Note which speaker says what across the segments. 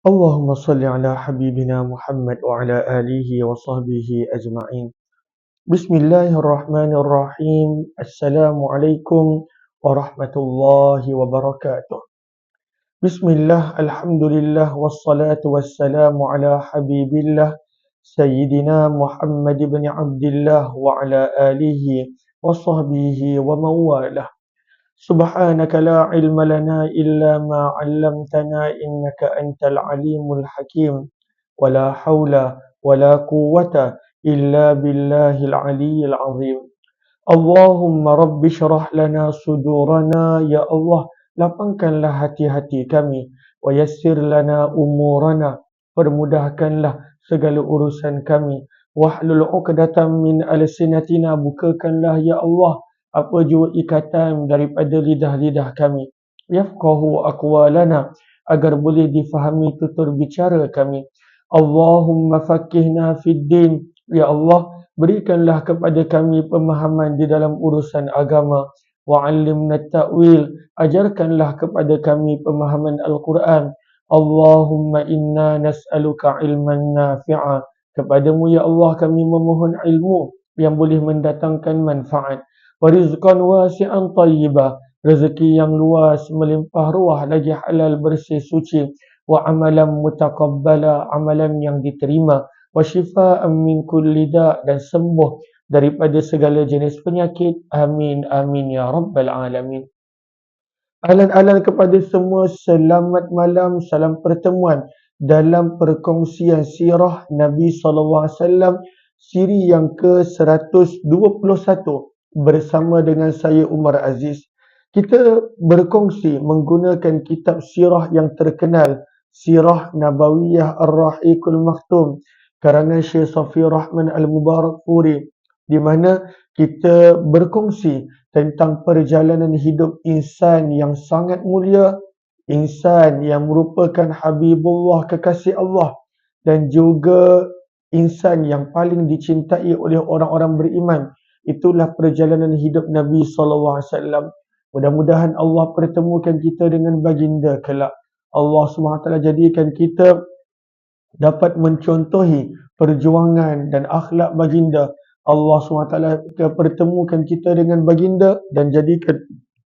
Speaker 1: اللهم صل على حبيبنا محمد وعلى آله وصحبه أجمعين. بسم الله الرحمن الرحيم. السلام عليكم ورحمة الله وبركاته. بسم الله الحمد لله والصلاة والسلام على حبيب الله سيدنا محمد بن عبد الله وعلى آله وصحبه ومن والاه. سبحانك لا علم لنا إلا ما علمتنا إنك أنت العليم الحكيم ولا حول ولا قوة إلا بالله العلي العظيم. اللهم رب اشرح لنا صدورنا يا الله, lapangkanlah hati-hati kami, wa yassir lana umurana, permudahkanlah segala urusan kami, wahlul 'uqdatam min alsinatina, bukakanlah ya Allah apa jua ikatan daripada lidah-lidah kami, yafqahu aqwalana, agar boleh difahami tutur bicara kami. Allahumma faqihna fid din, ya Allah, berikanlah kepada kami pemahaman di dalam urusan agama. Wa'allimna ta'wil, ajarkanlah kepada kami pemahaman Al-Quran. Allahumma inna nas'aluka ilman nafi'a, kepadamu ya Allah kami memohon ilmu yang boleh mendatangkan manfaat. Wa rizqan wasi'an tayyibah, rezeki yang luas melimpah ruah lagi halal bersih suci. Wa amalan mutaqabbala, amalan yang diterima. Wa shifaan min kulli da', dan sembuh daripada segala jenis penyakit. Amin amin ya rabbal alamin. Ahlan-ahlan kepada semua, selamat malam, salam pertemuan dalam perkongsian sirah Nabi SAW, siri yang ke-121 bersama dengan saya Umar Aziz. Kita berkongsi menggunakan kitab sirah yang terkenal, Sirah Nabawiyah Ar-Rahiqul Maktum, karangan Syekh Safi Rahman Al-Mubarakfuri, di mana kita berkongsi tentang perjalanan hidup insan yang sangat mulia, insan yang merupakan Habibullah, kekasih Allah, dan juga insan yang paling dicintai oleh orang-orang beriman. Itulah perjalanan hidup Nabi SAW. Mudah-mudahan Allah pertemukan kita dengan baginda kelak. Allah SWT jadikan kita dapat mencontohi perjuangan dan akhlak baginda. Allah SWT pertemukan kita dengan baginda dan jadikan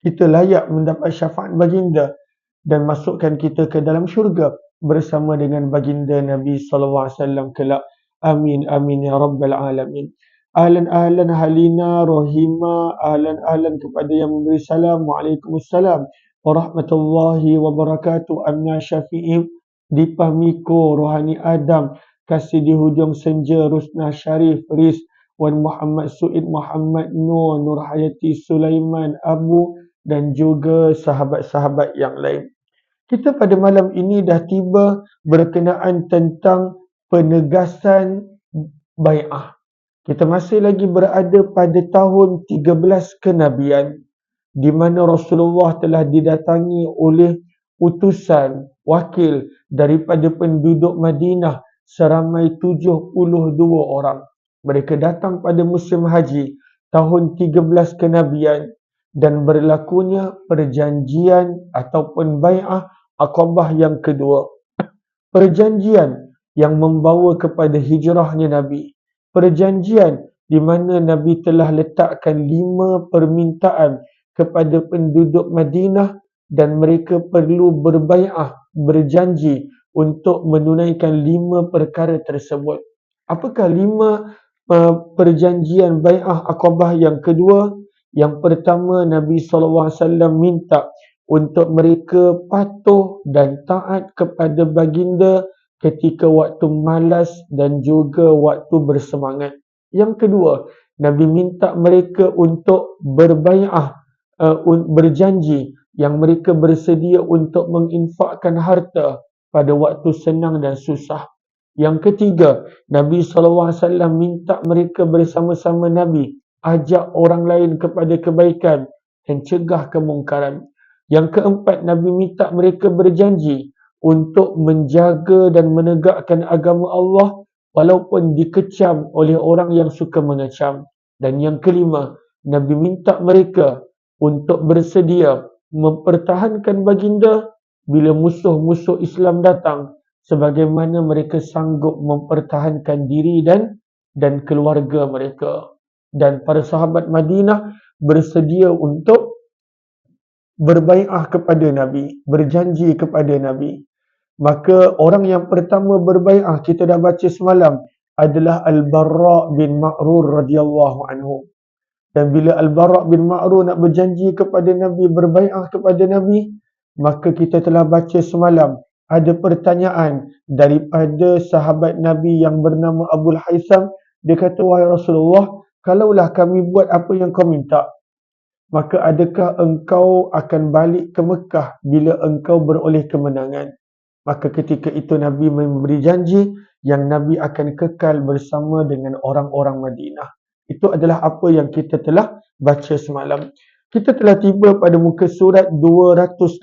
Speaker 1: kita layak mendapat syafaat baginda dan masukkan kita ke dalam syurga bersama dengan baginda Nabi SAW kelak. Amin amin ya rabbal alamin. Ahlan-ahlan Halina, Rohima, ahlan-ahlan kepada yang memberi salam. Waalaikumsalam warahmatullahi wabarakatuh. Amna Syafi'i, Dipah Miko, Rohani Adam, Kasih di Hujung Senja, Rusna Syarif, Riz, Wan Muhammad Suid, Muhammad Nur, Nur Hayati Sulaiman, Abu, dan juga sahabat-sahabat yang lain. Kita pada malam ini dah tiba berkenaan tentang penegasan bai'ah. Kita masih lagi berada pada tahun 13 kenabian, di mana Rasulullah telah didatangi oleh utusan wakil daripada penduduk Madinah seramai 72 orang. Mereka datang pada musim haji tahun 13 kenabian dan berlakunya perjanjian ataupun bai'ah Aqabah yang kedua. Perjanjian yang membawa kepada hijrahnya Nabi. Perjanjian di mana Nabi telah letakkan 5 permintaan kepada penduduk Madinah dan mereka perlu berbai'ah, berjanji untuk menunaikan 5 perkara tersebut. Apakah 5 perjanjian bai'ah Aqabah yang kedua? Yang pertama, Nabi SAW minta untuk mereka patuh dan taat kepada baginda ketika waktu malas dan juga waktu bersemangat. Yang kedua, Nabi minta mereka untuk berbai'ah, berjanji yang mereka bersedia untuk menginfakkan harta pada waktu senang dan susah. Yang ketiga, Nabi SAW minta mereka bersama-sama Nabi ajak orang lain kepada kebaikan dan cegah kemungkaran. Yang keempat, Nabi minta mereka berjanji untuk menjaga dan menegakkan agama Allah walaupun dikecam oleh orang yang suka mengecam. Dan yang kelima, Nabi minta mereka untuk bersedia mempertahankan baginda bila musuh-musuh Islam datang sebagaimana mereka sanggup mempertahankan diri dan keluarga mereka. Dan para sahabat Madinah bersedia untuk berbai'ah kepada Nabi, berjanji kepada Nabi. Maka orang yang pertama berbai'ah, kita dah baca semalam, adalah Al-Bara' bin Ma'rur radhiyallahu anhu. Dan bila Al-Bara' bin Ma'rur nak berjanji kepada Nabi, berbai'ah kepada Nabi, maka kita telah baca semalam, ada pertanyaan daripada sahabat Nabi yang bernama Abul Haitham. Dia kata, wahai Rasulullah, kalaulah kami buat apa yang kau minta, maka adakah engkau akan balik ke Mekah bila engkau beroleh kemenangan? Maka ketika itu Nabi memberi janji yang Nabi akan kekal bersama dengan orang-orang Madinah. Itu adalah apa yang kita telah baca semalam. Kita telah tiba pada muka surat 250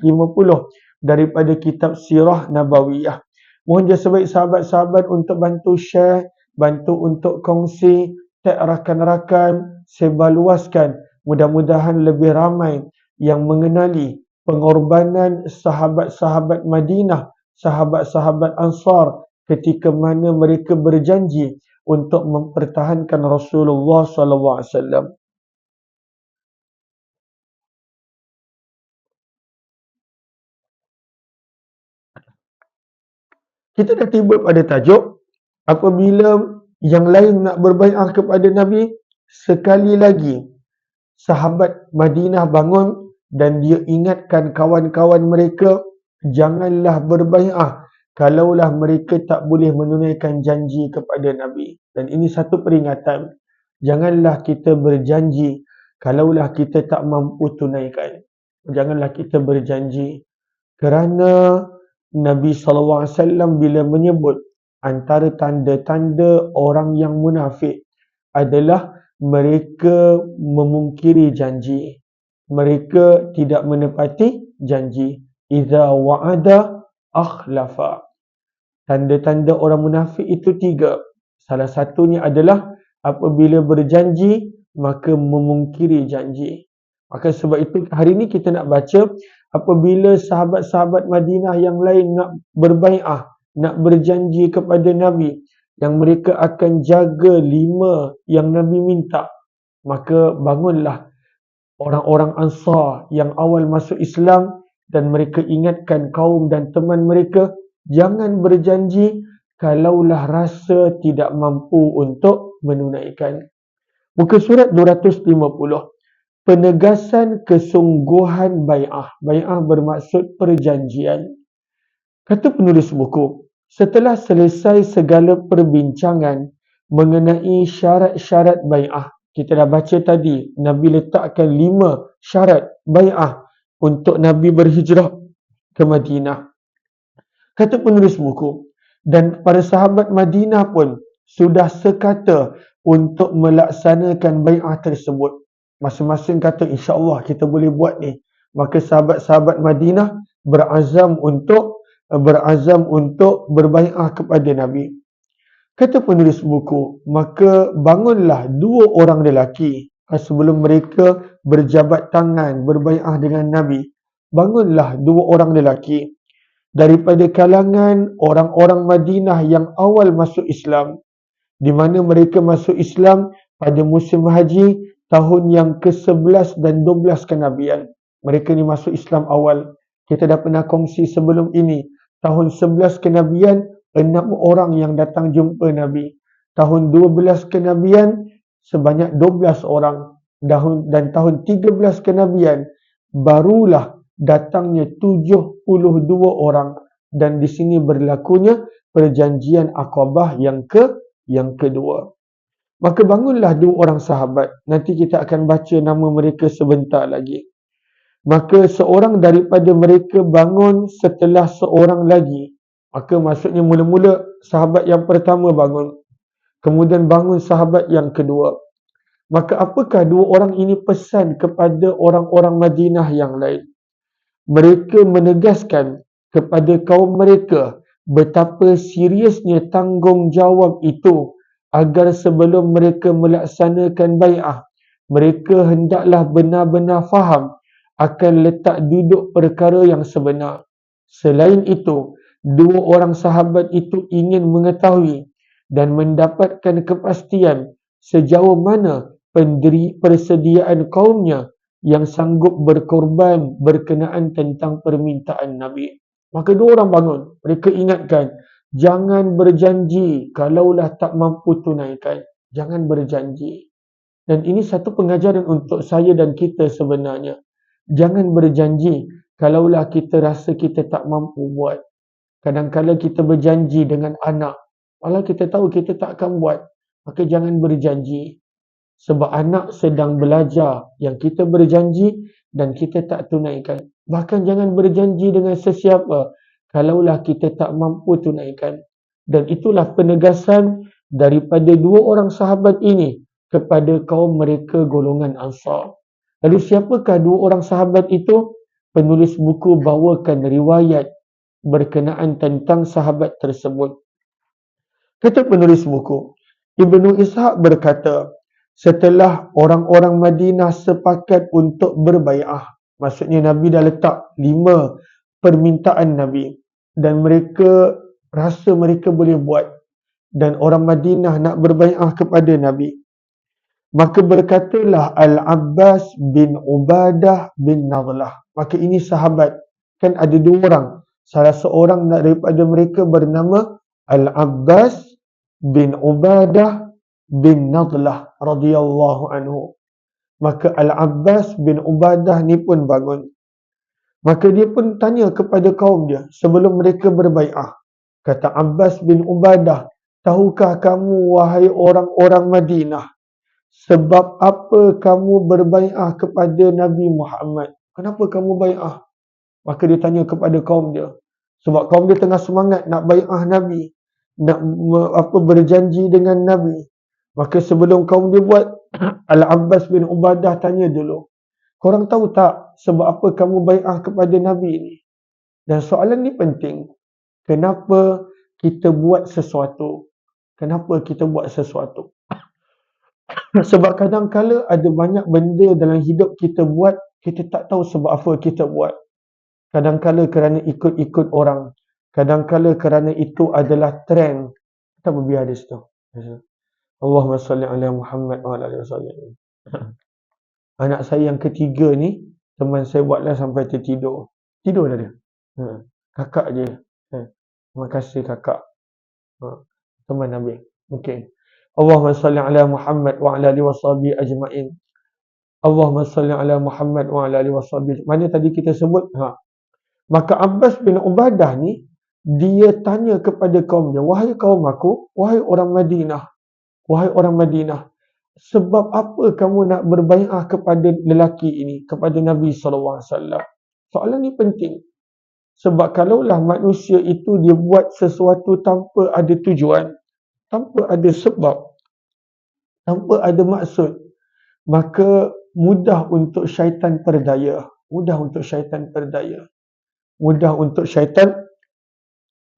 Speaker 1: daripada kitab Sirah Nabawiyah. Mohon jasa baik sahabat-sahabat untuk bantu share, bantu untuk kongsi, tag rakan-rakan, sebarluaskan. Mudah-mudahan lebih ramai yang mengenali pengorbanan sahabat-sahabat Madinah, sahabat-sahabat Ansar ketika mana mereka berjanji untuk mempertahankan Rasulullah SAW. Kita dah tiba pada tajuk, apabila yang lain nak berbai'ah kepada Nabi, sekali lagi sahabat Madinah bangun dan dia ingatkan kawan-kawan mereka, janganlah berbai'ah kalaulah mereka tak boleh menunaikan janji kepada Nabi. Dan ini satu peringatan, janganlah kita berjanji kalaulah kita tak mampu tunaikan. Janganlah kita berjanji, kerana Nabi SAW bila menyebut antara tanda-tanda orang yang munafik adalah mereka memungkiri janji. Mereka tidak menepati janji. Iza wa'ada akhlafa. Tanda-tanda orang munafik itu 3. Salah satunya adalah apabila berjanji, maka memungkiri janji. Maka sebab itu hari ini kita nak baca, apabila sahabat-sahabat Madinah yang lain nak berbai'ah, nak berjanji kepada Nabi, yang mereka akan jaga 5 yang Nabi minta, maka bangunlah orang-orang Ansar yang awal masuk Islam dan mereka ingatkan kaum dan teman mereka, jangan berjanji kalaulah rasa tidak mampu untuk menunaikan. Muka surat 250. Penegasan kesungguhan bai'ah. Bai'ah bermaksud perjanjian. Kata penulis buku, setelah selesai segala perbincangan mengenai syarat-syarat bai'ah, kita dah baca tadi, Nabi letakkan 5 syarat bai'ah untuk Nabi berhijrah ke Madinah. Kata penulis buku, dan para sahabat Madinah pun sudah sekata untuk melaksanakan bai'ah tersebut. Masing-masing kata, insya-Allah kita boleh buat ni. Maka sahabat-sahabat Madinah berazam untuk berbai'ah kepada Nabi. Kata penulis buku, maka bangunlah 2 orang lelaki sebelum mereka berjabat tangan berbai'ah dengan Nabi. Bangunlah 2 orang lelaki daripada kalangan orang-orang Madinah yang awal masuk Islam, di mana mereka masuk Islam pada musim haji tahun yang ke-11 dan 12 kenabian. Mereka ni masuk Islam awal. Kita dah pernah kongsi sebelum ini. Tahun 11 kenabian, 6 orang yang datang jumpa Nabi. Tahun 12 kenabian, sebanyak 12 orang. Dan tahun 13 kenabian, barulah datangnya 72 orang. Dan di sini berlakunya perjanjian Aqabah yang kedua. Maka bangunlah 2 orang sahabat. Nanti kita akan baca nama mereka sebentar lagi. Maka seorang daripada mereka bangun setelah seorang lagi. Maka maksudnya mula-mula sahabat yang pertama bangun. Kemudian bangun sahabat yang kedua. Maka apakah 2 orang ini pesan kepada orang-orang Madinah yang lain? Mereka menegaskan kepada kaum mereka betapa seriusnya tanggungjawab itu, agar sebelum mereka melaksanakan bai'ah, mereka hendaklah benar-benar faham akan letak duduk perkara yang sebenar. Selain itu, Dua orang sahabat itu ingin mengetahui dan mendapatkan kepastian sejauh mana persediaan kaumnya yang sanggup berkorban berkenaan tentang permintaan Nabi. Maka dua orang bangun. Mereka ingatkan, jangan berjanji kalaulah tak mampu tunaikan. Jangan berjanji. Dan ini satu pengajaran untuk saya dan kita sebenarnya. Jangan berjanji kalaulah kita rasa kita tak mampu buat. Kadang-kadang kita berjanji dengan anak, walau kita tahu kita tak akan buat, maka jangan berjanji. Sebab anak sedang belajar yang kita berjanji dan kita tak tunaikan. Bahkan jangan berjanji dengan sesiapa kalaulah kita tak mampu tunaikan. Dan itulah penegasan daripada dua orang sahabat ini kepada kaum mereka golongan Ansar. Lalu siapakah dua orang sahabat itu? Penulis buku bawakan riwayat berkenaan tentang sahabat tersebut. Kata penulis buku, Ibnu Ishaq berkata, setelah orang-orang Madinah sepakat untuk berbai'ah, maksudnya Nabi dah letak 5 permintaan Nabi dan mereka rasa mereka boleh buat dan orang Madinah nak berbai'ah kepada Nabi. Maka berkatalah Al-Abbas bin Ubadah bin Nadlah. Maka ini sahabat. Kan ada dua orang. Salah seorang daripada mereka bernama Al-Abbas bin Ubadah bin Nadlah radhiyallahu anhu. Maka Al-Abbas bin Ubadah ni pun bangun. Maka dia pun tanya kepada kaum dia sebelum mereka berbai'ah. Kata Abbas bin Ubadah, tahukah kamu wahai orang-orang Madinah, sebab apa kamu berbai'ah kepada Nabi Muhammad? Kenapa kamu bai'ah? Maka dia tanya kepada kaum dia. Sebab kaum dia tengah semangat nak bai'ah Nabi. Nak berjanji dengan Nabi. Maka sebelum kaum dia buat, Al-Abbas bin Ubadah tanya dulu. Korang tahu tak sebab apa kamu bai'ah kepada Nabi ni? Dan soalan ni penting. Kenapa kita buat sesuatu? Kenapa kita buat sesuatu? Sebab kadang-kala ada banyak benda dalam hidup kita buat, kita tak tahu sebab apa kita buat. Kadang-kala kerana ikut-ikut orang. Kadang-kala kerana itu adalah trend. Kita berbiar di situ. Allahumma salli ala Muhammad wa ala alihi wasallam. Anak saya yang ketiga ni, teman saya buatlah sampai tertidur. Tidur dah dia. Kakak je. Terima kasih kakak. Teman Nabi. Okey. Allahumma salli ala Muhammad wa ala alihi washabihi ajma'in. Allahumma salli ala Muhammad wa ala alihi washabihi. Mana tadi kita sebut? Maka Abbas bin Ubadah ni, dia tanya kepada kaum dia, wahai kaum aku, wahai orang Madinah, sebab apa kamu nak berbai'ah kepada lelaki ini, kepada Nabi SAW? Soalan ni penting. Sebab kalaulah manusia itu dia buat sesuatu tanpa ada tujuan, tanpa ada sebab, tanpa ada maksud, maka mudah untuk syaitan berdaya. Mudah untuk syaitan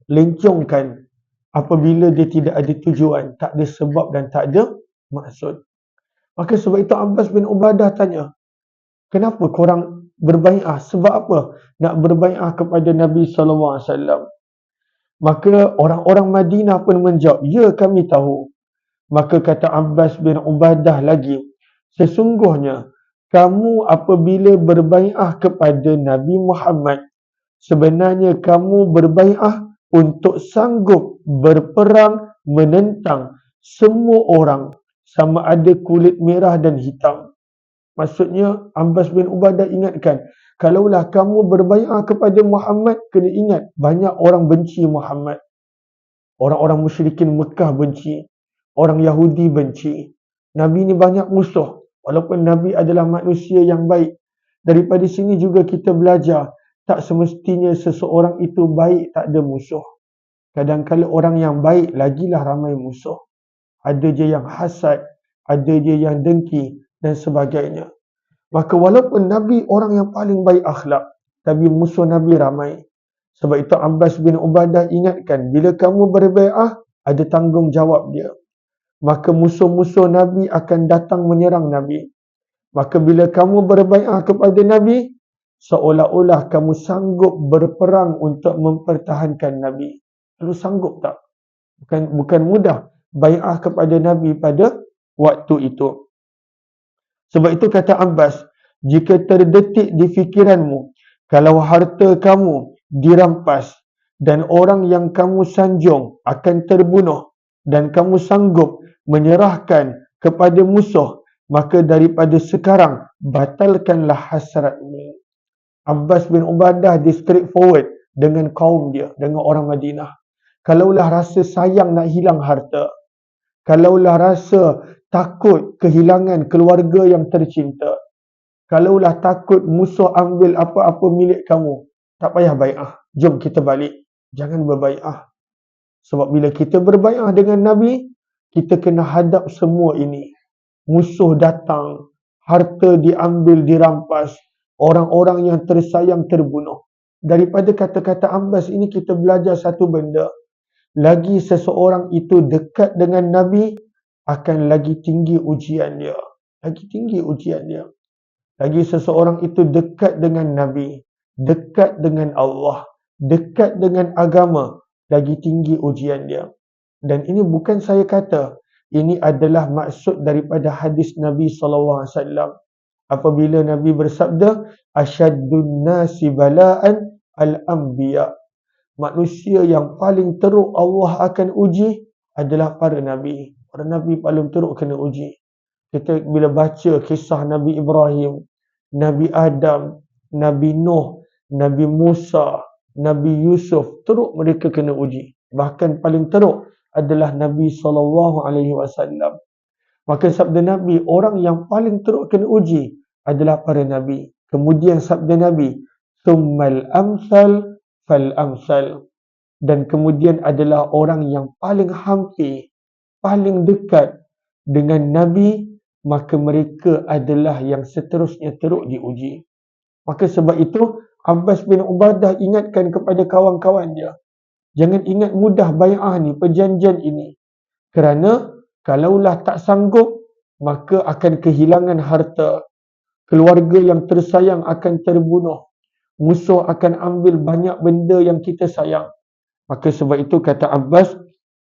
Speaker 1: lencongkan apabila dia tidak ada tujuan, tak ada sebab dan tak ada maksud. Maka sebab itu Abbas bin Ubadah tanya, kenapa korang berbai'ah? Sebab apa nak berbai'ah kepada Nabi SAW? Maka orang-orang Madinah pun menjawab, ya kami tahu. Maka kata Abbas bin Ubadah lagi, sesungguhnya kamu apabila berbai'ah kepada Nabi Muhammad, sebenarnya kamu berbai'ah untuk sanggup berperang menentang semua orang, sama ada kulit merah dan hitam. Maksudnya Abbas bin Ubadah ingatkan, kalaulah kamu berbai'ah kepada Muhammad, kena ingat banyak orang benci Muhammad. Orang-orang musyrikin Mekah benci, orang Yahudi benci. Nabi ni banyak musuh, walaupun Nabi adalah manusia yang baik. Daripada sini juga kita belajar, tak semestinya seseorang itu baik tak ada musuh. Kadang-kadang orang yang baik lagilah ramai musuh. Ada je yang hasad, ada je yang dengki dan sebagainya. Maka walaupun Nabi orang yang paling baik akhlak, tapi musuh Nabi ramai. Sebab itu Abbas bin Ubadah ingatkan, bila kamu berbai'ah, ada tanggungjawab dia. Maka musuh-musuh Nabi akan datang menyerang Nabi. Maka bila kamu berbai'ah kepada Nabi, seolah-olah kamu sanggup berperang untuk mempertahankan Nabi. Lalu sanggup tak? Bukan mudah bai'ah kepada Nabi pada waktu itu. Sebab itu kata Abbas, jika terdetik di fikiranmu, kalau harta kamu dirampas dan orang yang kamu sanjung akan terbunuh dan kamu sanggup menyerahkan kepada musuh, maka daripada sekarang batalkanlah hasratmu. Abbas bin Ubadah dia straightforward dengan kaum dia, dengan orang Madinah. Kalaulah rasa sayang nak hilang harta, kalaulah rasa takut kehilangan keluarga yang tercinta, kalaulah takut musuh ambil apa-apa milik kamu, tak payah bai'ah. Jom kita balik. Jangan berbai'ah. Sebab bila kita berbai'ah dengan Nabi, kita kena hadap semua ini. Musuh datang, harta diambil, dirampas, orang-orang yang tersayang terbunuh. Daripada kata-kata Abbas ini kita belajar satu benda. Lagi seseorang itu dekat dengan Nabi, akan lagi tinggi ujian dia. Lagi tinggi ujian dia. Lagi seseorang itu dekat dengan Nabi, dekat dengan Allah, dekat dengan agama, lagi tinggi ujian dia. Dan ini bukan saya kata, ini adalah maksud daripada hadis Nabi SAW. Apabila Nabi bersabda, Asyaddun nasi bala'an al-anbiya. Manusia yang paling teruk Allah akan uji adalah para Nabi. Para Nabi paling teruk kena uji. Kita bila baca kisah Nabi Ibrahim, Nabi Adam, Nabi Nuh, Nabi Musa, Nabi Yusuf, teruk mereka kena uji. Bahkan paling teruk adalah Nabi SAW. Maka sabda Nabi, orang yang paling teruk kena uji adalah para Nabi. Kemudian sabda Nabi, Thummal amsal fal amsal. Dan kemudian adalah orang yang paling hampir, paling dekat dengan Nabi, maka mereka adalah yang seterusnya teruk diuji. Maka sebab itu, Abbas bin Ubadah ingatkan kepada kawan-kawan dia, jangan ingat mudah bai'ah ni, perjanjian ini. Kerana kalaulah tak sanggup, maka akan kehilangan harta. Keluarga yang tersayang akan terbunuh. Musuh akan ambil banyak benda yang kita sayang. Maka sebab itu kata Abbas,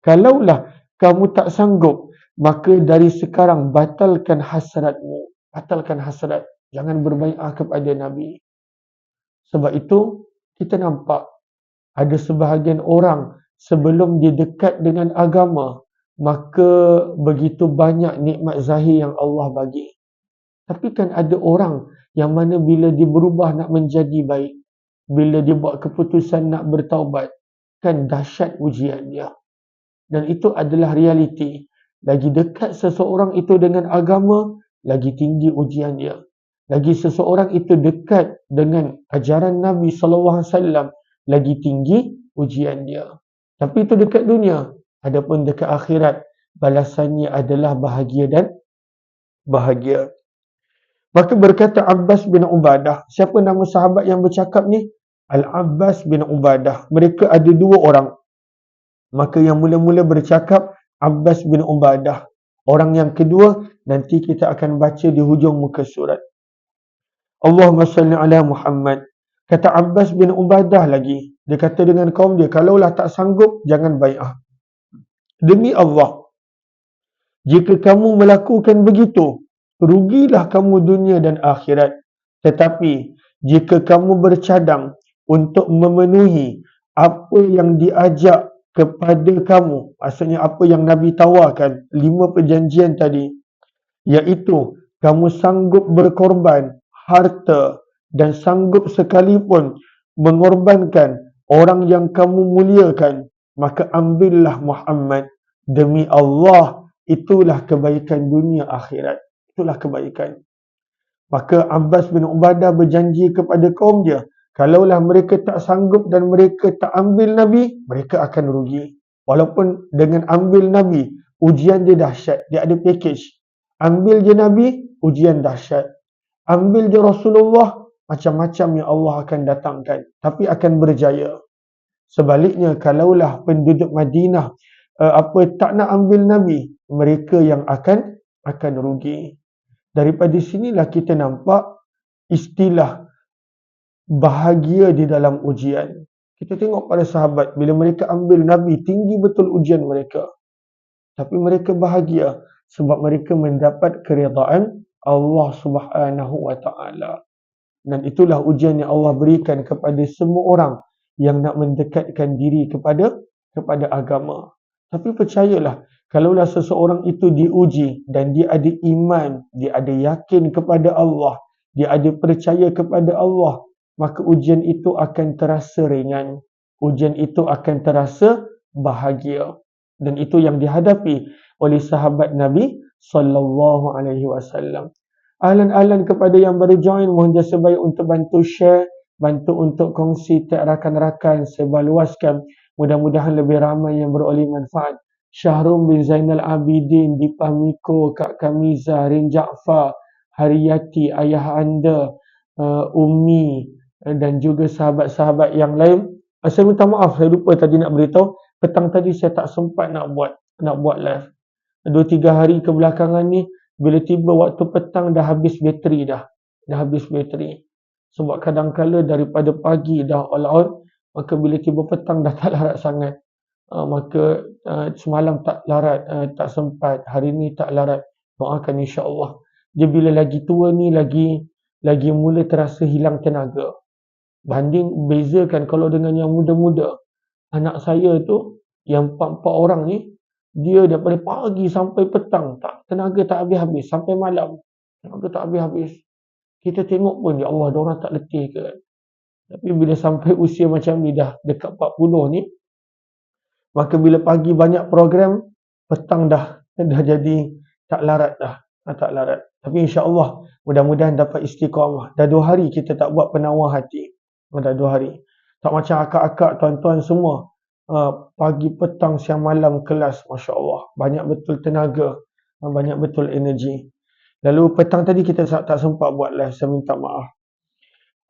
Speaker 1: kalaulah kamu tak sanggup, maka dari sekarang batalkan hasratmu. Batalkan hasrat. Jangan berbai'ah kepada Nabi. Sebab itu, kita nampak ada sebahagian orang sebelum dia dekat dengan agama, maka begitu banyak nikmat zahir yang Allah bagi. Tapi kan ada orang yang mana bila dia berubah nak menjadi baik, bila dia buat keputusan nak bertaubat, kan dahsyat ujian dia. Dan itu adalah realiti. Lagi dekat seseorang itu dengan agama, lagi tinggi ujian dia. Lagi seseorang itu dekat dengan ajaran Nabi SAW, lagi tinggi ujian dia. Tapi itu dekat dunia. Adapun dekat akhirat, balasannya adalah bahagia dan bahagia. Maka berkata Abbas bin Ubadah. Siapa nama sahabat yang bercakap ni? Al-Abbas bin Ubadah. Mereka ada dua orang. Maka yang mula-mula bercakap Abbas bin Ubadah. Orang yang kedua nanti kita akan baca di hujung muka surat. Allahumma salli ala Muhammad. Kata Abbas bin Ubadah lagi. Dia kata dengan kaum dia, kalaulah tak sanggup, jangan bai'ah. Demi Allah, jika kamu melakukan begitu, rugilah kamu dunia dan akhirat. Tetapi, jika kamu bercadang untuk memenuhi apa yang diajak kepada kamu, maksudnya apa yang Nabi tawarkan, 5 perjanjian tadi, iaitu kamu sanggup berkorban harta dan sanggup sekalipun mengorbankan orang yang kamu muliakan, maka ambillah Muhammad. Demi Allah, itulah kebaikan dunia akhirat. Itulah kebaikan. Maka Abbas bin Ubadah berjanji kepada kaum dia, kalaulah mereka tak sanggup dan mereka tak ambil Nabi, mereka akan rugi. Walaupun dengan ambil Nabi, ujian dia dahsyat. Dia ada package. Ambil je Nabi, ujian dahsyat. Ambil je Rasulullah, macam-macam yang Allah akan datangkan. Tapi akan berjaya. Sebaliknya, kalaulah penduduk Madinah tak nak ambil Nabi, mereka yang akan rugi. Daripada sinilah kita nampak istilah bahagia di dalam ujian. Kita tengok para sahabat, bila mereka ambil Nabi, tinggi betul ujian mereka. Tapi mereka bahagia sebab mereka mendapat keredaan Allah Subhanahu wa taala. Dan itulah ujian yang Allah berikan kepada semua orang yang nak mendekatkan diri kepada agama. Tapi percayalah, kalaulah seseorang itu diuji dan dia ada iman, dia ada yakin kepada Allah, dia ada percaya kepada Allah, maka ujian itu akan terasa ringan. Ujian itu akan terasa bahagia. Dan itu yang dihadapi oleh sahabat Nabi sallallahu alaihi wasallam. Ahlan-ahlan kepada yang baru join, mohon jasa baik untuk bantu share, bantu untuk kongsi ke rakan-rakan, sebarluaskan. Mudah-mudahan lebih ramai yang beroleh manfaat. Syahrum bin Zainal Abidin, Dipah Miko, Kak Kamiza, Rin Jaafar, Hariyati, ayah anda, Ummi, dan juga sahabat-sahabat yang lain. Saya minta maaf, saya lupa tadi nak beritahu. Petang tadi saya tak sempat nak buat live. 2-3 hari kebelakangan ni, bila tiba waktu petang dah habis bateri dah. Sebab kadang-kala daripada pagi dah all out, maka bila tiba petang dah tak larat sangat. Maka semalam tak larat, tak sempat, hari ni tak larat. Doakan insya-Allah. Dia bila lagi tua ni lagi mula terasa hilang tenaga. Bezakan kalau dengan yang muda-muda. Anak saya tu yang 4 orang ni, dia daripada pagi sampai petang, tenaga tak habis-habis, sampai malam tenaga tak habis-habis. Kita tengok pun, ya Allah, diorang tak letih ke? Tapi bila sampai usia macam ni, dah dekat 40 ni, maka bila pagi banyak program, petang dah jadi tak larat dah. Tak larat. Tapi insya-Allah mudah-mudahan dapat istiqamah. Dah 2 hari kita tak buat penawar hati. Dah 2 hari. Tak macam akak-akak, tuan-tuan semua. Pagi, petang, siang, malam kelas, masya-Allah. Banyak betul tenaga, banyak betul energi. Lalu petang tadi kita tak sempat buat live, saya minta maaf.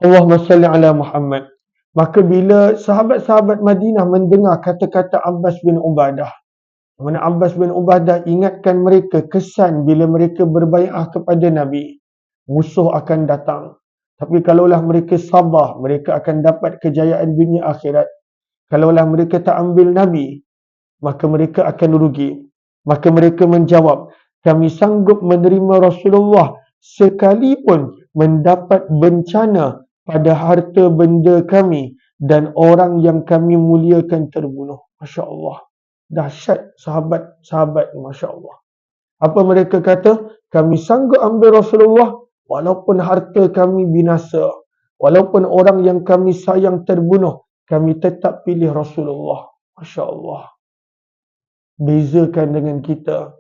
Speaker 1: Allahumma salli ala Muhammad. Maka bila sahabat-sahabat Madinah mendengar kata-kata Abbas bin Ubadah, mana Abbas bin Ubadah ingatkan mereka kesan bila mereka berbai'ah kepada Nabi, musuh akan datang. Tapi kalaulah mereka sabar, mereka akan dapat kejayaan dunia akhirat. Kalaulah mereka tak ambil Nabi, maka mereka akan rugi. Maka mereka menjawab, kami sanggup menerima Rasulullah sekalipun mendapat bencana pada harta benda kami dan orang yang kami muliakan terbunuh. Masya Allah. Dahsyat sahabat-sahabat, Masya Allah. Apa mereka kata? Kami sanggup ambil Rasulullah walaupun harta kami binasa. Walaupun orang yang kami sayang terbunuh, kami tetap pilih Rasulullah. Masya Allah. Bezakan dengan kita.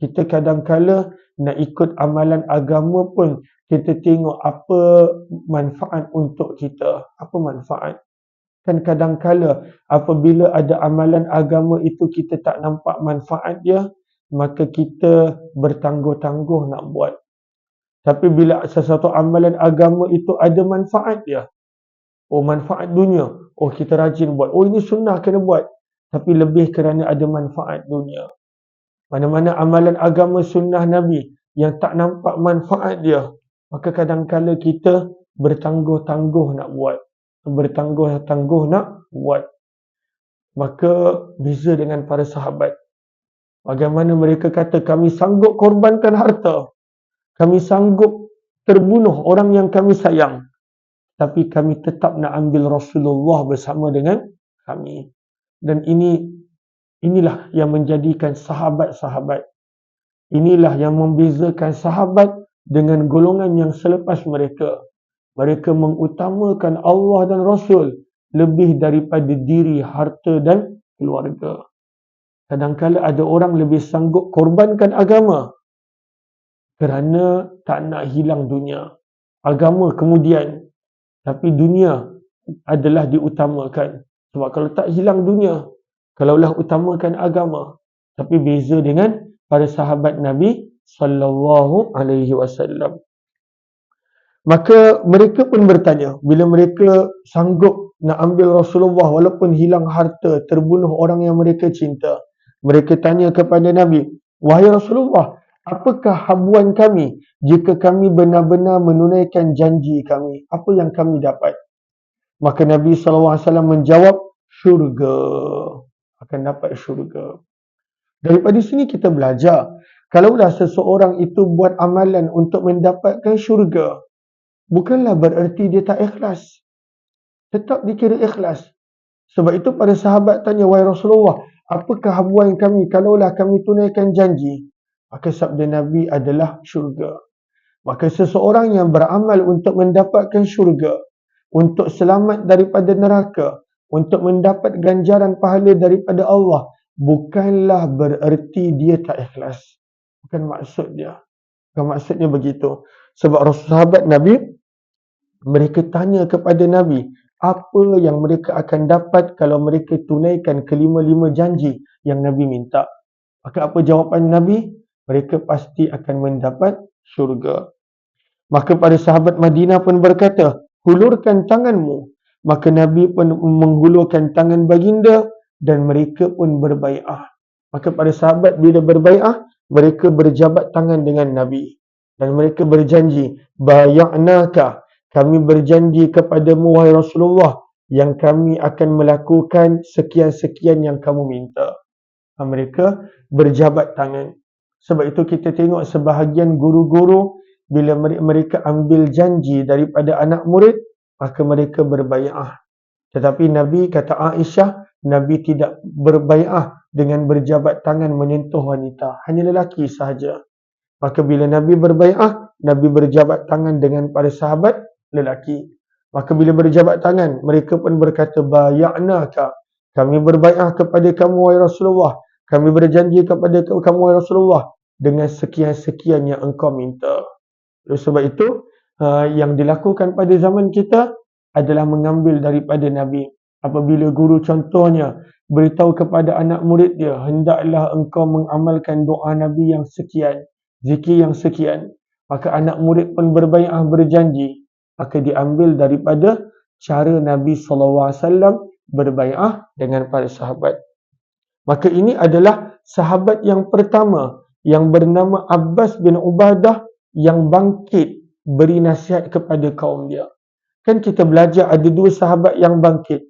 Speaker 1: Kita kadang-kala nak ikut amalan agama pun, kita tengok apa manfaat untuk kita. Apa manfaat? Kan kadang-kala apabila ada amalan agama itu kita tak nampak manfaat dia, maka kita bertangguh-tangguh nak buat. Tapi bila sesuatu amalan agama itu ada manfaat dia, manfaat dunia, kita rajin buat. Ini sunnah kena buat. Tapi lebih kerana ada manfaat dunia. Mana-mana amalan agama sunnah Nabi yang tak nampak manfaat dia, maka kadang-kala kita bertangguh-tangguh nak buat. Maka beza dengan para sahabat. Bagaimana mereka kata, kami sanggup korbankan harta, kami sanggup terbunuh orang yang kami sayang, tapi kami tetap nak ambil Rasulullah bersama dengan kami. Dan inilah yang menjadikan sahabat-sahabat. Inilah yang membezakan sahabat dengan golongan yang selepas mereka. Mereka mengutamakan Allah dan Rasul lebih daripada diri, harta dan keluarga. Kadang-kala ada orang lebih sanggup korbankan agama kerana tak nak hilang dunia. Agama kemudian, tapi dunia adalah diutamakan. Sebab kalau tak hilang dunia, kalaulah utamakan agama. Tapi beza dengan para sahabat Nabi sallallahu alaihi wasallam. Maka mereka pun bertanya, bila mereka sanggup nak ambil Rasulullah walaupun hilang harta, terbunuh orang yang mereka cinta, mereka tanya kepada Nabi, wahai Rasulullah, apakah habuan kami jika kami benar-benar menunaikan janji kami? Apa yang kami dapat? Maka Nabi SAW menjawab, syurga. Akan dapat syurga. Daripada sini kita belajar, kalaulah seseorang itu buat amalan untuk mendapatkan syurga, bukanlah bererti dia tak ikhlas. Tetap dikira ikhlas. Sebab itu para sahabat tanya, wahai Rasulullah, apakah habuan kami kalaulah kami tunaikan janji? Maka sabda Nabi adalah syurga. Maka seseorang yang beramal untuk mendapatkan syurga, untuk selamat daripada neraka, untuk mendapat ganjaran pahala daripada Allah, bukanlah bererti dia tak ikhlas. Bukan maksud dia. Bukan maksudnya begitu. Sebab sahabat Nabi, mereka tanya kepada Nabi, apa yang mereka akan dapat kalau mereka tunaikan kelima-lima janji yang Nabi minta. Maka apa jawapan Nabi? Mereka pasti akan mendapat syurga. Maka para sahabat Madinah pun berkata, hulurkan tanganmu. Maka Nabi pun menghulurkan tangan baginda dan mereka pun berbai'ah. Maka para sahabat bila berbai'ah, mereka berjabat tangan dengan Nabi. Dan mereka berjanji, baya'naka, kami berjanji kepadamu wahai Rasulullah, yang kami akan melakukan sekian-sekian yang kamu minta. Mereka berjabat tangan. Sebab itu kita tengok sebahagian guru-guru, bila mereka ambil janji daripada anak murid, maka mereka berbai'ah. Tetapi Nabi kata Aisyah, Nabi tidak berbai'ah dengan berjabat tangan menyentuh wanita. Hanya lelaki sahaja. Maka bila Nabi berbai'ah, Nabi berjabat tangan dengan para sahabat lelaki. Maka bila berjabat tangan, mereka pun berkata, baya'naka, kami berbai'ah kepada kamu wahai Rasulullah. Kami berjanji kepada kamu wahai Rasulullah dengan sekian-sekian yang engkau minta. Sebab itu, yang dilakukan pada zaman kita adalah mengambil daripada Nabi. Apabila guru contohnya beritahu kepada anak murid dia, hendaklah engkau mengamalkan doa Nabi yang sekian, zikir yang sekian. Maka anak murid pun berbai'ah berjanji. Maka diambil daripada cara Nabi SAW berbai'ah dengan para sahabat. Maka ini adalah sahabat yang pertama yang bernama Abbas bin Ubadah yang bangkit beri nasihat kepada kaum dia. Kan kita belajar ada dua sahabat yang bangkit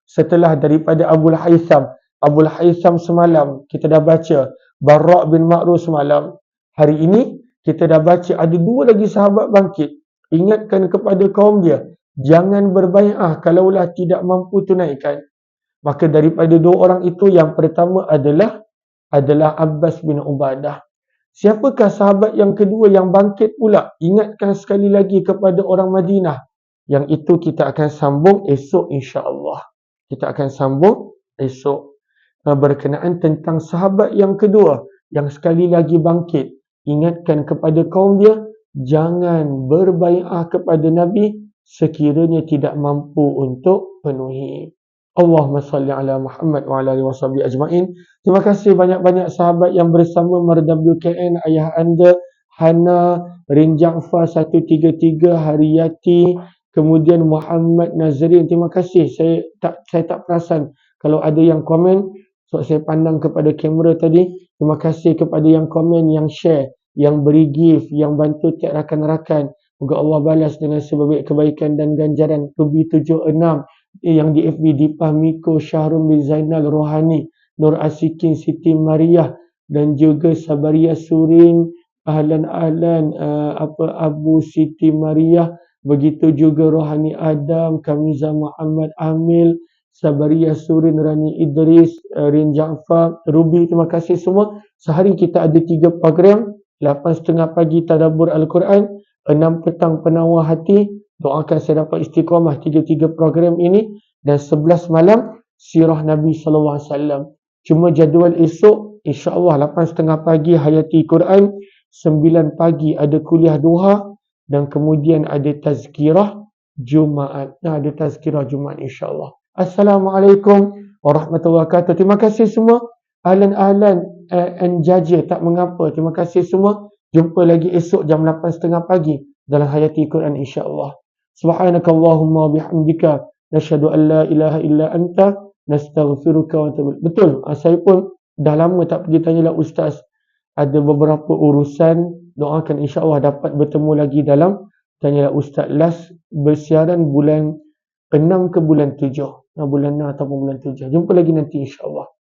Speaker 1: setelah daripada Abul Haytham. Abul Haytham semalam kita dah baca, Barra' bin Ma'ruf semalam. Hari ini kita dah baca ada dua lagi sahabat bangkit. Ingatkan kepada kaum dia, jangan berbai'ah kalaulah tidak mampu tunaikan. Maka daripada dua orang itu, yang pertama adalah Abbas bin Ubadah. Siapakah sahabat yang kedua yang bangkit pula? Ingatkan sekali lagi kepada orang Madinah. Yang itu kita akan sambung esok insya-Allah. Kita akan sambung esok. Berkenaan tentang sahabat yang kedua yang sekali lagi bangkit. Ingatkan kepada kaum dia, jangan berbai'ah kepada Nabi sekiranya tidak mampu untuk penuhi. Allahumma salli ala Muhammad wa ala alihi washabihi ajma'in. Terima kasih banyak-banyak sahabat yang bersama Mardam UKN, ayah anda Hana, Rin Ja'far 133, Hariyati, kemudian Muhammad Nazrin. Terima kasih. Saya tak perasan kalau ada yang komen, sebab saya pandang kepada kamera tadi. Terima kasih kepada yang komen, yang share, yang beri gift, yang bantu tiap rakan-rakan. Moga Allah balas dengan sebaik kebaikan dan ganjaran. Ruby 76 yang di FB, Dipah Miko, Syahrul bin Zainal Rohani, Nur Asikin, Siti Mariah, dan juga Sabaria Surin, Ahlan Abu Siti Mariah, begitu juga Rohani Adam, Kamiza Muhammad Amil, Sabaria Surin, Rani Idris, Rin Ja'far, Ruby. Terima kasih semua. Sehari kita ada 3 program. 8.30 pagi Tadabbur Al-Quran, 6 petang Penawar Hati, doakan saya dapat istiqamah 3 program ini, dan 11 malam Sirah Nabi SAW. Cuma jadual esok insya-Allah 8.30 pagi Hayati Quran, 9 pagi ada kuliah duha, dan kemudian ada tazkirah Jumaat. Ada tazkirah Jumaat insya-Allah. Assalamualaikum warahmatullahi wabarakatuh. Terima kasih semua. Ahlan Anjaja, tak mengapa. Terima kasih semua. Jumpa lagi esok jam 8.30 pagi dalam Hayati Quran insya-Allah. Subhanakallahumma bihamdika nashhadu an la ilaha illa anta nastaghfiruka wa atubu ilaik. Betul, saya pun dah lama tak pergi tanyalah ustaz. Ada beberapa urusan, doakan insya-Allah dapat bertemu lagi dalam tanyalah ustaz. Last bersiaran bulan ke 6 ke bulan 7. Bulan 6 ataupun bulan 7. Jumpa lagi nanti insya-Allah.